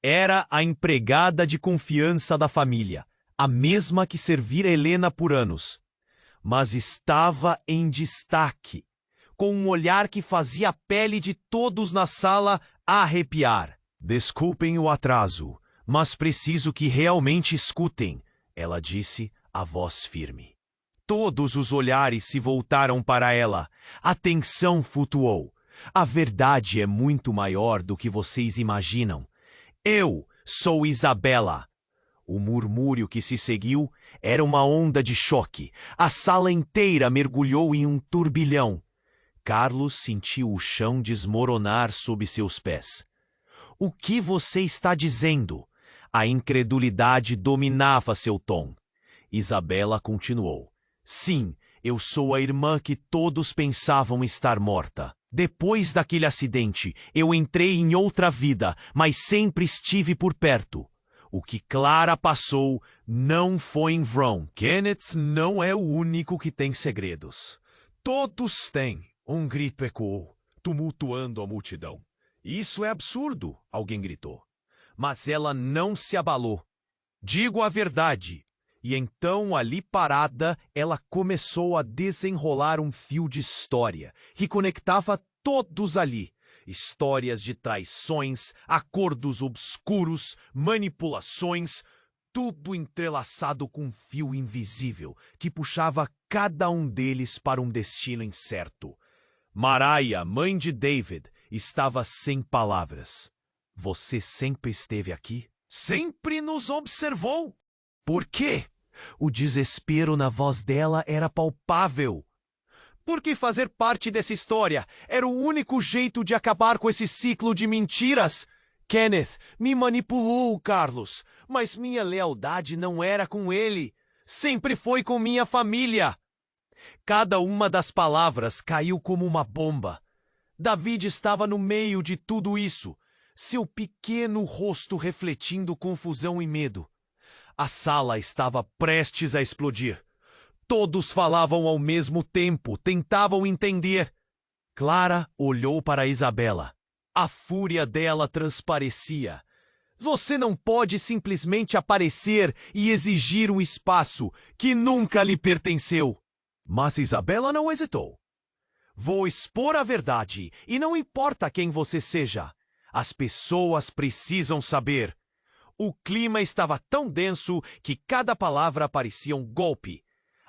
Era a empregada de confiança da família, a mesma que servira Helena por anos. Mas estava em destaque, com um olhar que fazia a pele de todos na sala arrepiar. Desculpem o atraso, mas preciso que realmente escutem, ela disse, a voz firme. Todos os olhares se voltaram para ela. A tensão flutuou. A verdade é muito maior do que vocês imaginam. Eu sou Isabela. O murmúrio que se seguiu era uma onda de choque. A sala inteira mergulhou em um turbilhão. Carlos sentiu o chão desmoronar sob seus pés. O que você está dizendo? A incredulidade dominava seu tom. Isabela continuou. Sim, eu sou a irmã que todos pensavam estar morta. Depois daquele acidente, eu entrei em outra vida, mas sempre estive por perto. O que Clara passou não foi em vão. Kenneth não é o único que tem segredos. Todos têm. Um grito ecoou, tumultuando a multidão. Isso é absurdo, alguém gritou. Mas ela não se abalou. Digo a verdade. E então, ali parada, ela começou a desenrolar um fio de história que conectava todos ali. Histórias de traições, acordos obscuros, manipulações, tudo entrelaçado com um fio invisível que puxava cada um deles para um destino incerto. Mariah, mãe de David, estava sem palavras. Você sempre esteve aqui? Sempre nos observou? Por quê? O desespero na voz dela era palpável. Porque fazer parte dessa história era o único jeito de acabar com esse ciclo de mentiras. Kenneth me manipulou, Carlos, mas minha lealdade não era com ele. Sempre foi com minha família. Cada uma das palavras caiu como uma bomba. David estava no meio de tudo isso, seu pequeno rosto refletindo confusão e medo. A sala estava prestes a explodir. Todos falavam ao mesmo tempo, tentavam entender. Clara olhou para Isabela. A fúria dela transparecia. Você não pode simplesmente aparecer e exigir um espaço que nunca lhe pertenceu. Mas Isabela não hesitou. Vou expor a verdade, e não importa quem você seja. As pessoas precisam saber. O clima estava tão denso que cada palavra parecia um golpe.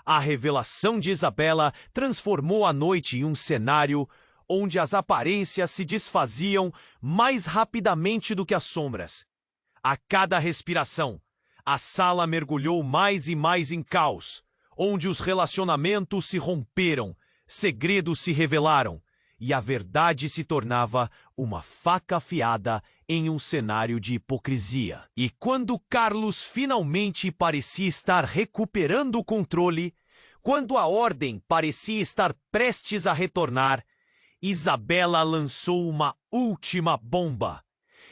A revelação de Isabela transformou a noite em um cenário onde as aparências se desfaziam mais rapidamente do que as sombras. A cada respiração, a sala mergulhou mais e mais em caos, onde os relacionamentos se romperam, segredos se revelaram, e a verdade se tornava uma faca afiada em um cenário de hipocrisia. E quando Carlos finalmente parecia estar recuperando o controle, quando a ordem parecia estar prestes a retornar, Isabela lançou uma última bomba.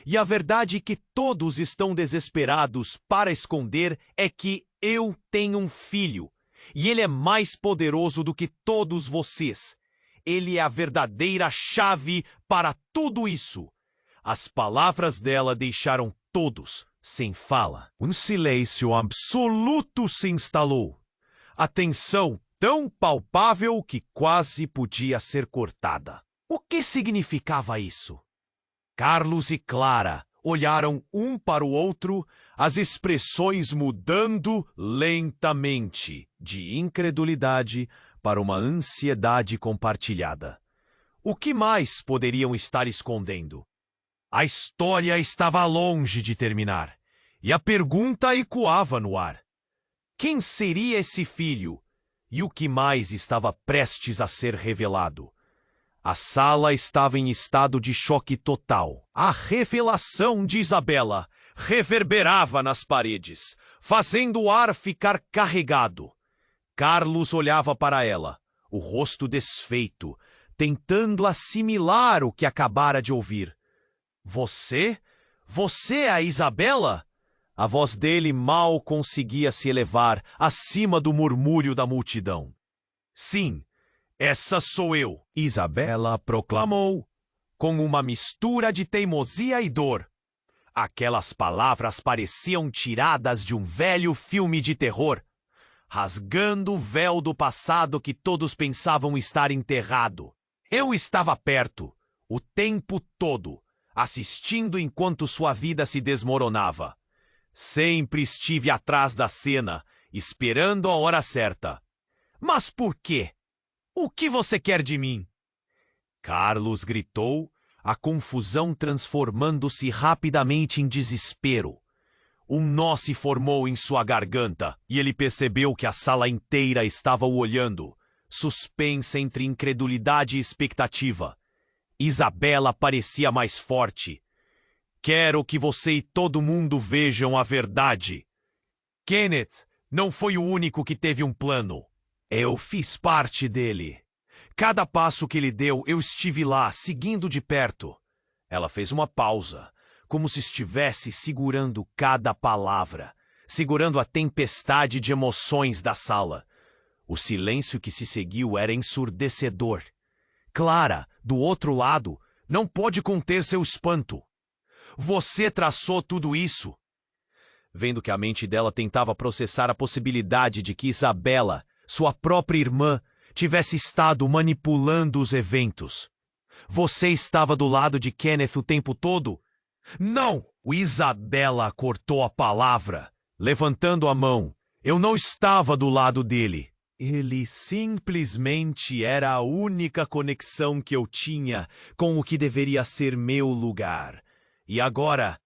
E a verdade que todos estão desesperados para esconder é que eu tenho um filho, e ele é mais poderoso do que todos vocês. Ele é a verdadeira chave para tudo isso. As palavras dela deixaram todos sem fala. Um silêncio absoluto se instalou. A tensão tão palpável que quase podia ser cortada. O que significava isso? Carlos e Clara olharam um para o outro, as expressões mudando lentamente, de incredulidade para uma ansiedade compartilhada. O que mais poderiam estar escondendo? A história estava longe de terminar, e a pergunta ecoava no ar. Quem seria esse filho? E o que mais estava prestes a ser revelado? A sala estava em estado de choque total. A revelação de Isabela reverberava nas paredes, fazendo o ar ficar carregado. Carlos olhava para ela, o rosto desfeito, tentando assimilar o que acabara de ouvir. Você? Você é a Isabela? A voz dele mal conseguia se elevar acima do murmúrio da multidão. Sim, essa sou eu, Isabela proclamou, com uma mistura de teimosia e dor. Aquelas palavras pareciam tiradas de um velho filme de terror, rasgando o véu do passado que todos pensavam estar enterrado. Eu estava perto, o tempo todo, assistindo enquanto sua vida se desmoronava. Sempre estive atrás da cena, esperando a hora certa. Mas por quê? O que você quer de mim? Carlos gritou, a confusão transformando-se rapidamente em desespero. Um nó se formou em sua garganta e ele percebeu que a sala inteira estava o olhando, suspensa entre incredulidade e expectativa. Isabela parecia mais forte. Quero que você e todo mundo vejam a verdade. Kenneth não foi o único que teve um plano. Eu fiz parte dele. Cada passo que ele deu, eu estive lá, seguindo de perto. Ela fez uma pausa, como se estivesse segurando cada palavra, segurando a tempestade de emoções da sala. O silêncio que se seguiu era ensurdecedor. Clara, do outro lado, não pôde conter seu espanto. Você traçou tudo isso? vendo que a mente dela tentava processar a possibilidade de que Isabela, sua própria irmã, tivesse estado manipulando os eventos. Você estava do lado de Kenneth o tempo todo? Não! Isabela cortou a palavra, levantando a mão. Eu não estava do lado dele. Ele simplesmente era a única conexão que eu tinha com o que deveria ser meu lugar. E agora,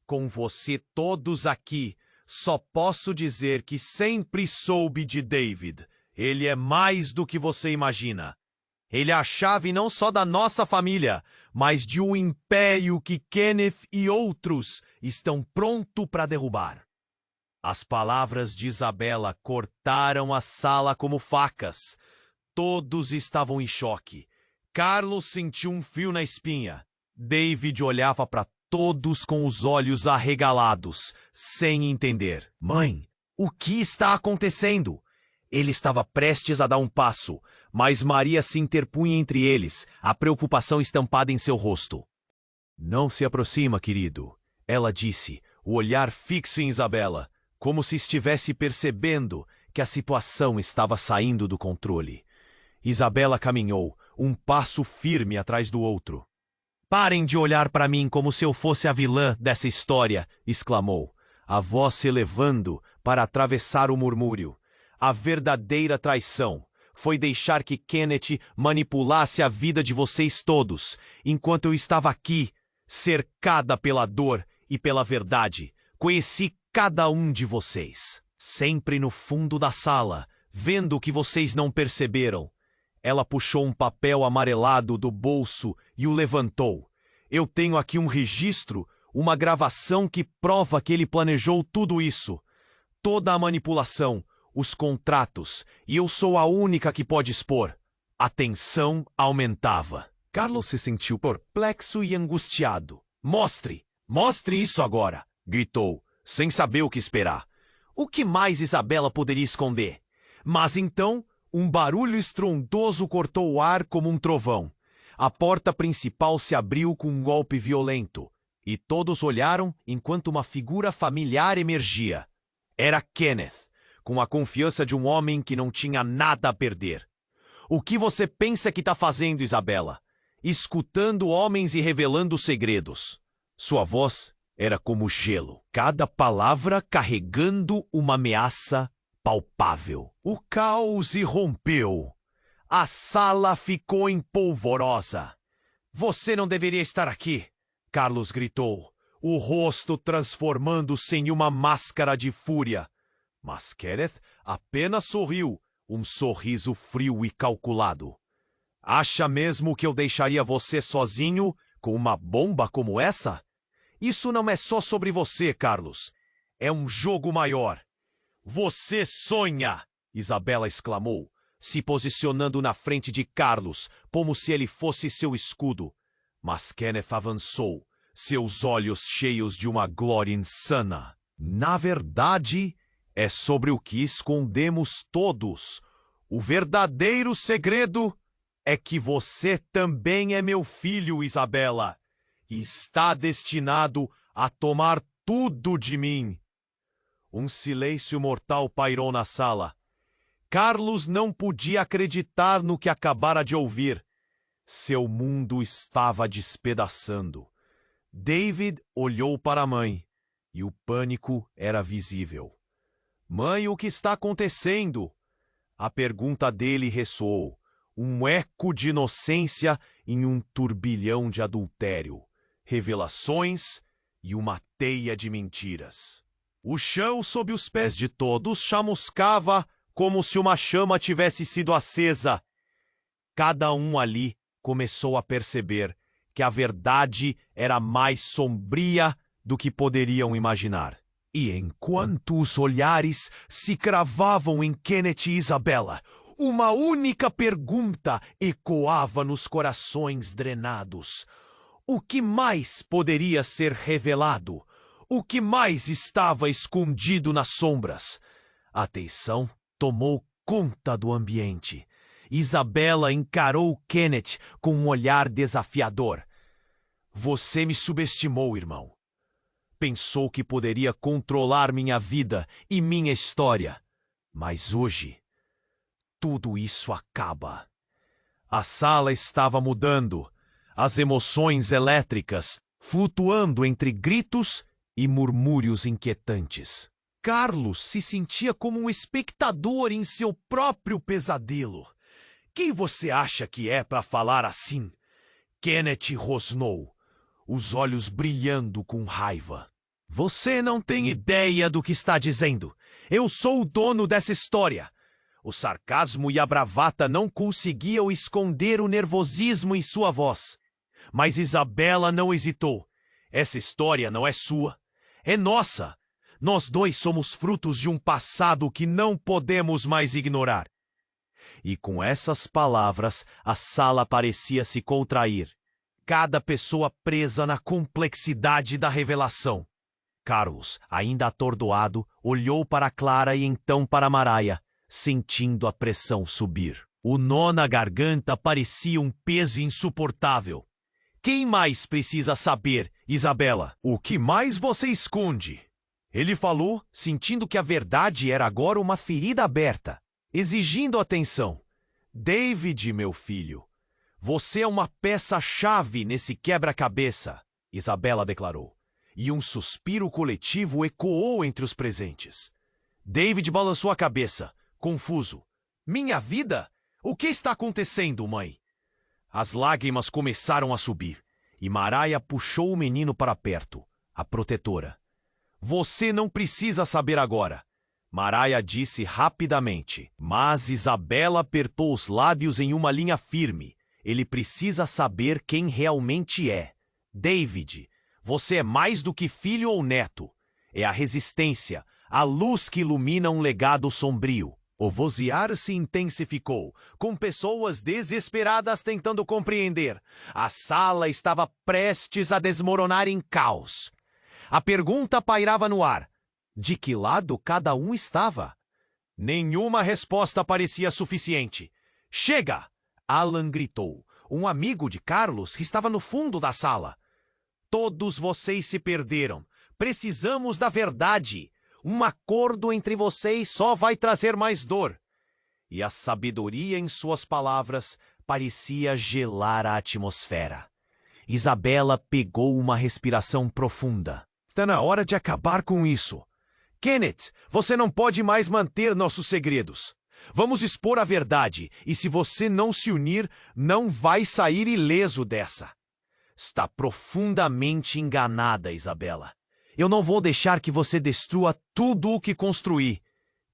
com você todos aqui, só posso dizer que sempre soube de David. Ele é mais do que você imagina. Ele é a chave não só da nossa família, mas de um império que Kenneth e outros estão prontos para derrubar. As palavras de Isabela cortaram a sala como facas. Todos estavam em choque. Carlos sentiu um frio na espinha. David olhava para todos com os olhos arregalados, sem entender. Mãe, o que está acontecendo? Ele estava prestes a dar um passo, mas Maria se interpunha entre eles, a preocupação estampada em seu rosto. Não se aproxima, querido, ela disse, o olhar fixo em Isabela, como se estivesse percebendo que a situação estava saindo do controle. Isabela caminhou, um passo firme atrás do outro. Parem de olhar para mim como se eu fosse a vilã dessa história, exclamou, a voz se elevando para atravessar o murmúrio. A verdadeira traição foi deixar que Kenneth manipulasse a vida de vocês todos, enquanto eu estava aqui, cercada pela dor e pela verdade. Conheci cada um de vocês, sempre no fundo da sala, vendo o que vocês não perceberam. Ela puxou um papel amarelado do bolso e o levantou. Eu tenho aqui um registro, uma gravação que prova que ele planejou tudo isso. Toda a manipulação, os contratos, e eu sou a única que pode expor. A tensão aumentava. Carlos se sentiu perplexo e angustiado. Mostre isso agora, gritou, sem saber o que esperar. O que mais Isabela poderia esconder? Mas então, um barulho estrondoso cortou o ar como um trovão. A porta principal se abriu com um golpe violento, e todos olharam enquanto uma figura familiar emergia. Era Kenneth, com a confiança de um homem que não tinha nada a perder. O que você pensa que está fazendo, Isabela? Escutando homens e revelando segredos. Sua voz era como gelo, cada palavra carregando uma ameaça palpável. O caos irrompeu. A sala ficou empolvorosa. Você não deveria estar aqui, Carlos gritou, o rosto transformando-se em uma máscara de fúria. Mas Kenneth apenas sorriu, um sorriso frio e calculado. Acha mesmo que eu deixaria você sozinho com uma bomba como essa? Isso não é só sobre você, Carlos. É um jogo maior. Você sonha! Isabela exclamou, se posicionando na frente de Carlos, como se ele fosse seu escudo. Mas Kenneth avançou, seus olhos cheios de uma glória insana. Na verdade, é sobre o que escondemos todos. O verdadeiro segredo é que você também é meu filho, Isabela, e está destinado a tomar tudo de mim. Um silêncio mortal pairou na sala. Carlos não podia acreditar no que acabara de ouvir. Seu mundo estava despedaçando. David olhou para a mãe, e o pânico era visível. Mãe, o que está acontecendo? A pergunta dele ressoou, um eco de inocência em um turbilhão de adultério, revelações e uma teia de mentiras. O chão sob os pés de todos chamuscava como se uma chama tivesse sido acesa. Cada um ali começou a perceber que a verdade era mais sombria do que poderiam imaginar. E enquanto os olhares se cravavam em Kenneth e Isabela, uma única pergunta ecoava nos corações drenados. O que mais poderia ser revelado? O que mais estava escondido nas sombras? A tensão tomou conta do ambiente. Isabela encarou Kenneth com um olhar desafiador. Você me subestimou, irmão. Pensou que poderia controlar minha vida e minha história. Mas hoje, tudo isso acaba. A sala estava mudando, as emoções elétricas flutuando entre gritos e murmúrios inquietantes. Carlos se sentia como um espectador em seu próprio pesadelo. Quem você acha que é para falar assim? Kenneth rosnou, os olhos brilhando com raiva. Você não tem ideia do que está dizendo. Eu sou o dono dessa história. O sarcasmo e a bravata não conseguiam esconder o nervosismo em sua voz. Mas Isabela não hesitou. Essa história não é sua, é nossa. Nós dois somos frutos de um passado que não podemos mais ignorar. E com essas palavras, a sala parecia se contrair. Cada pessoa presa na complexidade da revelação. Carlos, ainda atordoado, olhou para Clara e então para Maraia, sentindo a pressão subir. O nó na garganta parecia um peso insuportável. Quem mais precisa saber, Isabela? O que mais você esconde? Ele falou, sentindo que a verdade era agora uma ferida aberta, exigindo atenção. David, meu filho, você é uma peça-chave nesse quebra-cabeça, Isabela declarou. E um suspiro coletivo ecoou entre os presentes. David balançou a cabeça, confuso. Minha vida? O que está acontecendo, mãe? As lágrimas começaram a subir, e Maraia puxou o menino para perto, a protetora. Você não precisa saber agora, Maraia disse rapidamente, mas Isabela apertou os lábios em uma linha firme. Ele precisa saber quem realmente é. David, você é mais do que filho ou neto. É a resistência, a luz que ilumina um legado sombrio. O vozear se intensificou, com pessoas desesperadas tentando compreender. A sala estava prestes a desmoronar em caos. A pergunta pairava no ar. De que lado cada um estava? Nenhuma resposta parecia suficiente. Chega! Alan gritou, um amigo de Carlos que estava no fundo da sala. Todos vocês se perderam. Precisamos da verdade. Um acordo entre vocês só vai trazer mais dor. E a sabedoria em suas palavras parecia gelar a atmosfera. Isabela pegou uma respiração profunda. Está na hora de acabar com isso. Kenneth, você não pode mais manter nossos segredos. Vamos expor a verdade, e se você não se unir, não vai sair ileso dessa. Está profundamente enganada, Isabela. Eu não vou deixar que você destrua tudo o que construí,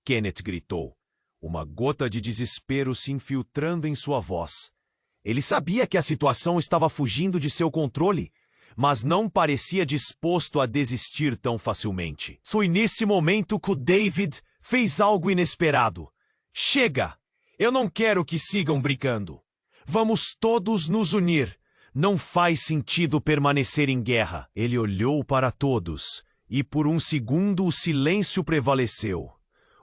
Kenneth gritou, uma gota de desespero se infiltrando em sua voz. Ele sabia que a situação estava fugindo de seu controle, mas não parecia disposto a desistir tão facilmente. Foi nesse momento que o David fez algo inesperado. Chega! Eu não quero que sigam brigando. Vamos todos nos unir. Não faz sentido permanecer em guerra. Ele olhou para todos, e por um segundo o silêncio prevaleceu.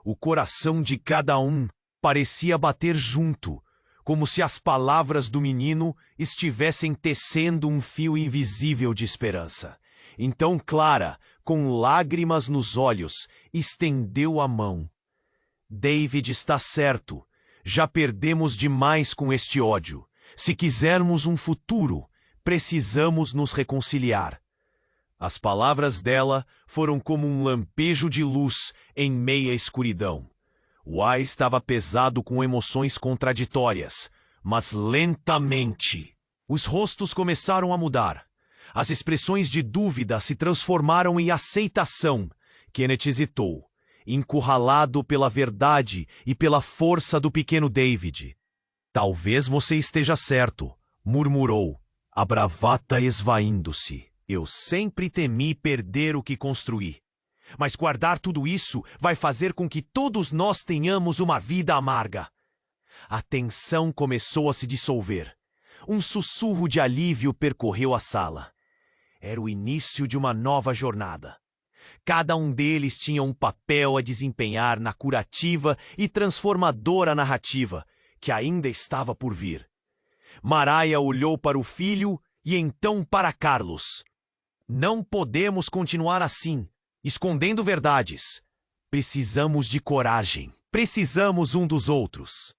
O coração de cada um parecia bater junto, como se as palavras do menino estivessem tecendo um fio invisível de esperança. Então Clara, com lágrimas nos olhos, estendeu a mão. David está certo. Já perdemos demais com este ódio. Se quisermos um futuro, precisamos nos reconciliar. As palavras dela foram como um lampejo de luz em meia escuridão. O ar estava pesado com emoções contraditórias, mas lentamente. Os rostos começaram a mudar. As expressões de dúvida se transformaram em aceitação. Kenneth hesitou, encurralado pela verdade e pela força do pequeno David. Talvez você esteja certo, murmurou, a bravata esvaindo-se. Eu sempre temi perder o que construí. Mas guardar tudo isso vai fazer com que todos nós tenhamos uma vida amarga. A tensão começou a se dissolver. Um sussurro de alívio percorreu a sala. Era o início de uma nova jornada. Cada um deles tinha um papel a desempenhar na curativa e transformadora narrativa que ainda estava por vir. Maraia olhou para o filho e então para Carlos. Não podemos continuar assim, escondendo verdades. Precisamos de coragem. Precisamos um dos outros.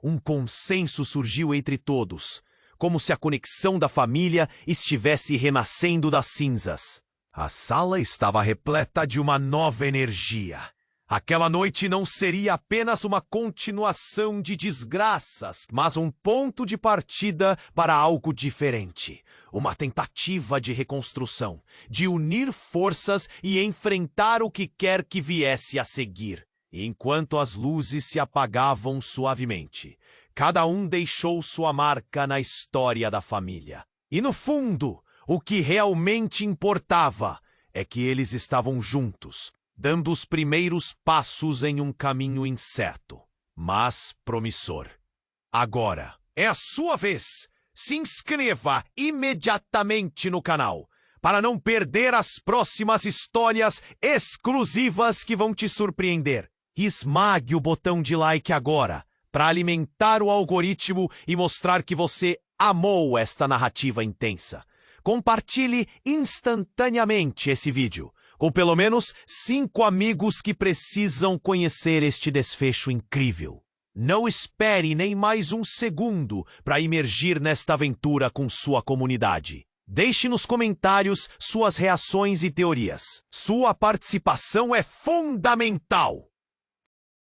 Um consenso surgiu entre todos, como se a conexão da família estivesse renascendo das cinzas. A sala estava repleta de uma nova energia. Aquela noite não seria apenas uma continuação de desgraças, mas um ponto de partida para algo diferente. Uma tentativa de reconstrução, de unir forças e enfrentar o que quer que viesse a seguir. Enquanto as luzes se apagavam suavemente, cada um deixou sua marca na história da família. E no fundo, o que realmente importava é que eles estavam juntos, dando os primeiros passos em um caminho incerto, mas promissor. Agora é a sua vez. Se inscreva imediatamente no canal para não perder as próximas histórias exclusivas que vão te surpreender. Esmague o botão de like agora para alimentar o algoritmo e mostrar que você amou esta narrativa intensa. Compartilhe instantaneamente esse vídeo com pelo menos 5 amigos que precisam conhecer este desfecho incrível. Não espere nem mais um segundo para imergir nesta aventura com sua comunidade. Deixe nos comentários suas reações e teorias. Sua participação é fundamental!